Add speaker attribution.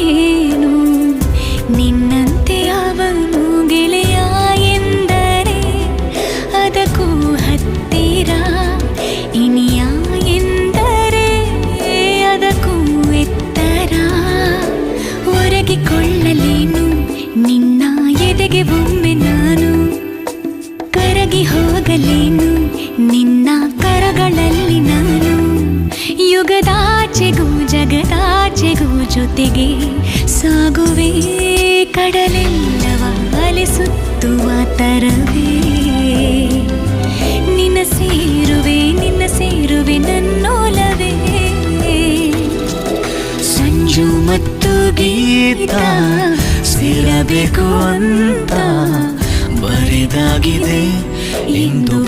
Speaker 1: ಏನು ನಿನ್ನಂತೆ ಅವನು ಗೆಳೆಯ ಎಂದರೆ ಅದಕ್ಕೂ ಹತ್ತಿರ, ಇನಿಯ ಎಂದರೆ ಅದಕ್ಕೂ ಎತ್ತರ. ಒರಗಿಕೊಳ್ಳಲೇನು ನಿನ್ನ ಎದೆಗೆ ಒಮ್ಮೆ ನಾನು, ಕರಗಿ ಹೋಗಲೇನು ನಿನ್ನ ಕರಗಳಲ್ಲಿ ನಾನು. ಯುಗದಾಚೆಗೂ ಜಗದಾಚೆಗೂ ಜೊತೆಗೆ ಸಾಗುವೆ, ಕಡಲೆಲ್ಲವ ಅಲಿಸುತ್ತುವ ತರವೇ. ನಿನ್ನ ಸೇರುವೆ ನನ್ನೋಲವೇ. ಸಂಜು ಮತ್ತು ಗೀತ ಸೇರಬೇಕು ಅಂತ ಬರೆದಾಗಿದೆ ಇಂದು